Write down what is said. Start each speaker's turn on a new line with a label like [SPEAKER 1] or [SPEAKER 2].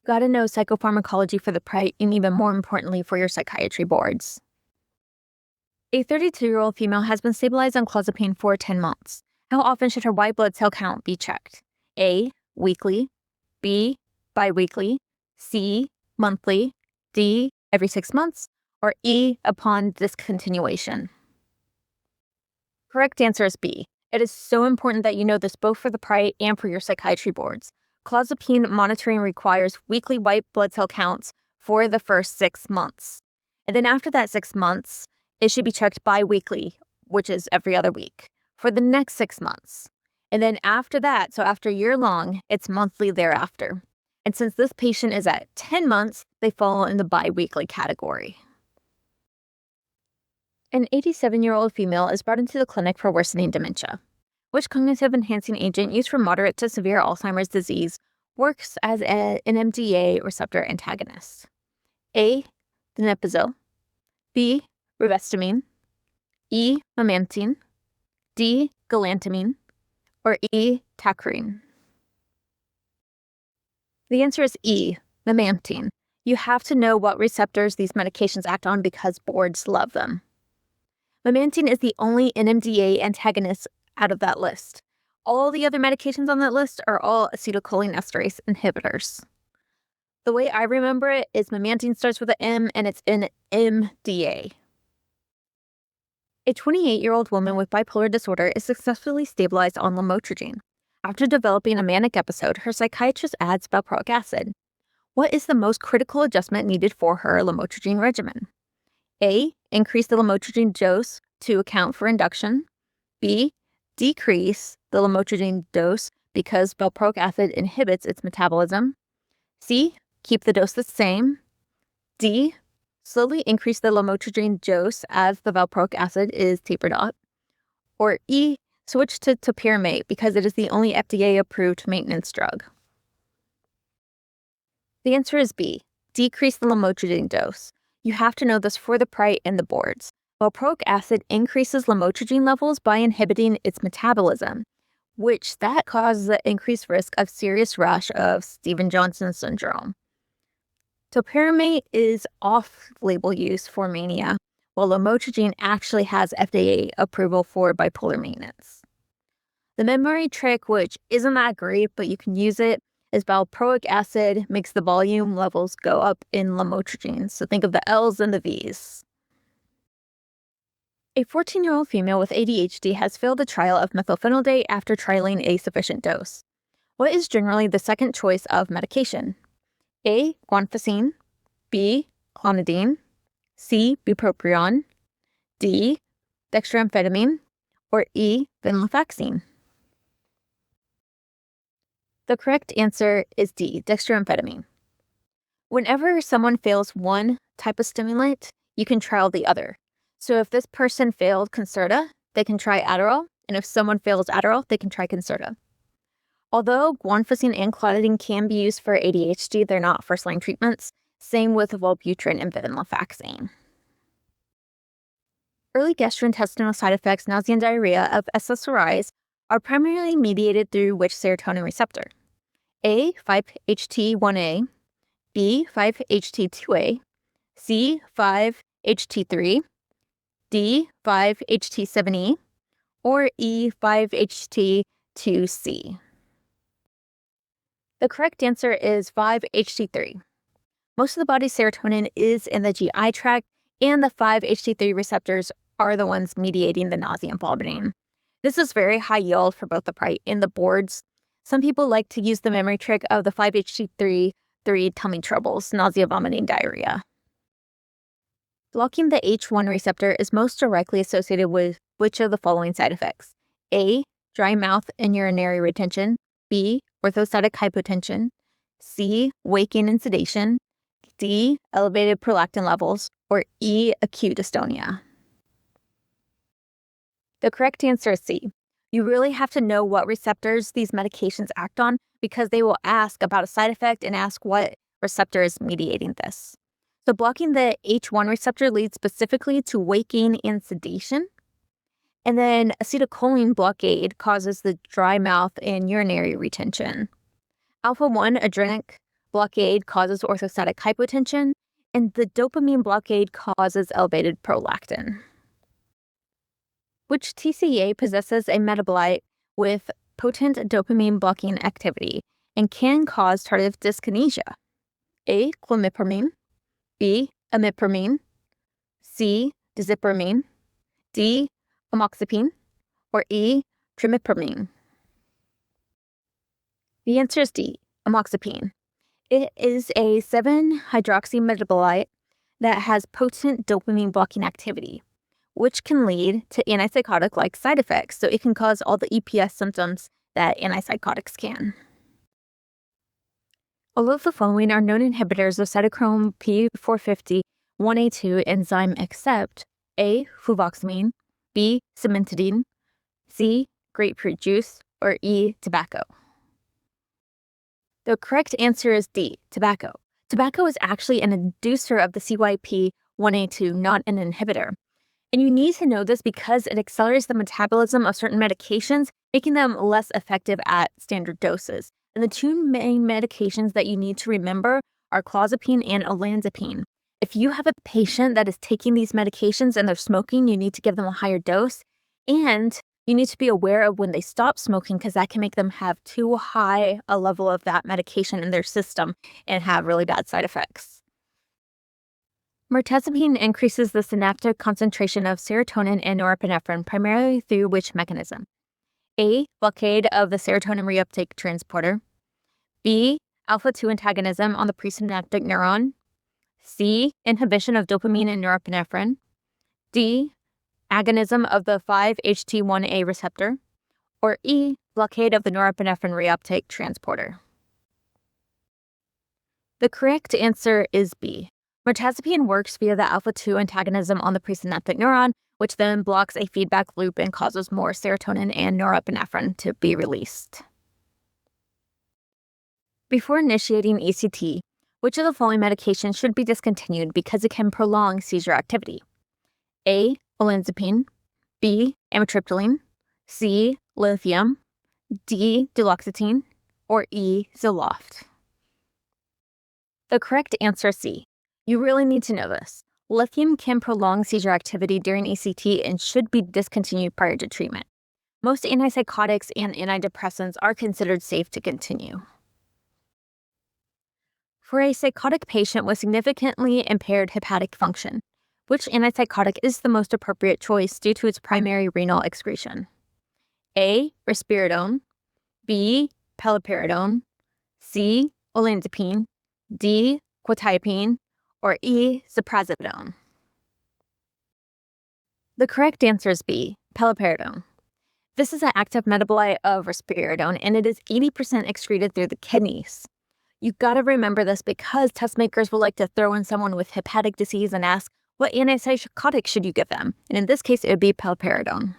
[SPEAKER 1] Gotta know psychopharmacology for the PRITE and even more importantly for your psychiatry boards. A 32-year-old female has been stabilized on Clozapine for 10 months. How often should her white blood cell count be checked? A. Weekly. B. Biweekly. C. Monthly. D. Every 6 months. Or E. Upon discontinuation. Correct answer is B. It is so important that you know this both for the PRITE and for your psychiatry boards. Clozapine monitoring requires weekly white blood cell counts for the first 6 months. And then after that 6 months, it should be checked bi-weekly, which is every other week, for the next 6 months. And then after that, so after a year long, it's monthly thereafter. And since this patient is at 10 months, they fall in the bi-weekly category. An 87-year-old female is brought into the clinic for worsening dementia. Which cognitive-enhancing agent used for moderate to severe Alzheimer's disease works as an NMDA receptor antagonist? A. Donepezil. B. Rivastigmine. E. Memantine. D. Galantamine. Or E. Tacrine. The answer is E. Memantine. You have to know what receptors these medications act on because boards love them. Memantine is the only NMDA antagonist out of that list. All the other medications on that list are all acetylcholinesterase inhibitors. The way I remember it is memantine starts with an M and it's in MDA. A 28-year-old woman with bipolar disorder is successfully stabilized on Lamotrigine. After developing a manic episode, her psychiatrist adds Valproic acid. What is the most critical adjustment needed for her Lamotrigine regimen? A. Increase the Lamotrigine dose to account for induction. B. Decrease the Lamotrigine dose because Valproic acid inhibits its metabolism. C. Keep the dose the same. D. Slowly increase the Lamotrigine dose as the Valproic acid is tapered off. Or E. Switch to Topiramate because it is the only FDA-approved maintenance drug. The answer is B. Decrease the Lamotrigine dose. You have to know this for the PRITE and the boards. Valproic acid increases Lamotrigine levels by inhibiting its metabolism, which that causes an increased risk of serious rash of Stevens-Johnson syndrome. Topiramate is off-label use for mania, while Lamotrigine actually has FDA approval for bipolar maintenance. The memory trick, which isn't that great, but you can use it, is Valproic acid makes the volume levels go up in Lamotrigine. So think of the L's and the V's. A 14-year-old female with ADHD has failed a trial of methylphenidate after trialing a sufficient dose. What is generally the second choice of medication? A. Guanfacine. B. Clonidine. C. Bupropion. D. Dextroamphetamine. Or E. Venlafaxine. The correct answer is D. Dextroamphetamine. Whenever someone fails one type of stimulant, you can trial the other. So if this person failed Concerta, they can try Adderall, and if someone fails Adderall, they can try Concerta. Although guanfacine and clonidine can be used for ADHD, they're not first-line treatments. Same with Wellbutrin and venlafaxine. Early gastrointestinal side effects, nausea and diarrhea of SSRIs are primarily mediated through which serotonin receptor? A. 5-HT1A, B. 5-HT2A, C. 5-HT3, D. 5-HT7E, or E. 5-HT2C. The correct answer is 5-HT3. Most of the body's serotonin is in the GI tract, and the 5-HT3 receptors are the ones mediating the nausea and vomiting. This is very high yield for both the PRITE and the boards. Some people like to use the memory trick of the 5-HT3 tummy troubles, nausea, vomiting, diarrhea. Blocking the H1 receptor is most directly associated with which of the following side effects? A. Dry mouth and urinary retention. B. Orthostatic hypotension. C. Waking and sedation. D. Elevated prolactin levels. Or E. Acute dystonia. The correct answer is C. You really have to know what receptors these medications act on because they will ask about a side effect and ask what receptor is mediating this. So blocking the H1 receptor leads specifically to waking and sedation. And then acetylcholine blockade causes the dry mouth and urinary retention. Alpha-1 adrenic Blockade causes orthostatic hypotension, and the dopamine blockade causes elevated prolactin. Which TCA possesses a metabolite with potent dopamine blocking activity and can cause tardive dyskinesia? A. Clomipramine, B. Imipramine, C. Disipramine, D. Amoxapine, or E. Trimipramine? The answer is D. Amoxapine. It is a 7-hydroxy metabolite that has potent dopamine blocking activity, which can lead to antipsychotic-like side effects. So it can cause all the EPS symptoms that antipsychotics can. All of the following are known inhibitors of cytochrome P450 1A2 enzyme except A. Fluvoxamine, B. Cimetidine, C. Grapefruit juice, or E. Tobacco. The correct answer is D. Tobacco. Tobacco is actually an inducer of the CYP1A2, not an inhibitor. And you need to know this because it accelerates the metabolism of certain medications, making them less effective at standard doses. And the two main medications that you need to remember are Clozapine and Olanzapine. If you have a patient that is taking these medications and they're smoking, you need to give them a higher dose. And you need to be aware of when they stop smoking because that can make them have too high a level of that medication in their system and have really bad side effects. Mirtazapine increases the synaptic concentration of serotonin and norepinephrine primarily through which mechanism? A. Blockade of the serotonin reuptake transporter, B. Alpha-2 antagonism on the presynaptic neuron, C. Inhibition of dopamine and norepinephrine, D. Agonism of the 5-HT1A receptor, or E. Blockade of the norepinephrine reuptake transporter. The correct answer is B. Mirtazapine works via the alpha-2 antagonism on the presynaptic neuron, which then blocks a feedback loop and causes more serotonin and norepinephrine to be released. Before initiating ECT, which of the following medications should be discontinued because it can prolong seizure activity? A. Olanzapine, B. Amitriptyline, C. Lithium, D. Duloxetine, or E. Zoloft? The correct answer is C. You really need to know this. Lithium can prolong seizure activity during ECT and should be discontinued prior to treatment. Most antipsychotics and antidepressants are considered safe to continue. For a psychotic patient with significantly impaired hepatic function, which antipsychotic is the most appropriate choice due to its primary renal excretion? A. Risperidone, B. Paliperidone, C. Olanzapine, D. Quetiapine, or E. Ziprasidone? The correct answer is B. Paliperidone. This is an active metabolite of risperidone, and it is 80% excreted through the kidneys. You've got to remember this because test makers will like to throw in someone with hepatic disease and ask, what antipsychotic should you give them? And in this case, it would be paliperidone.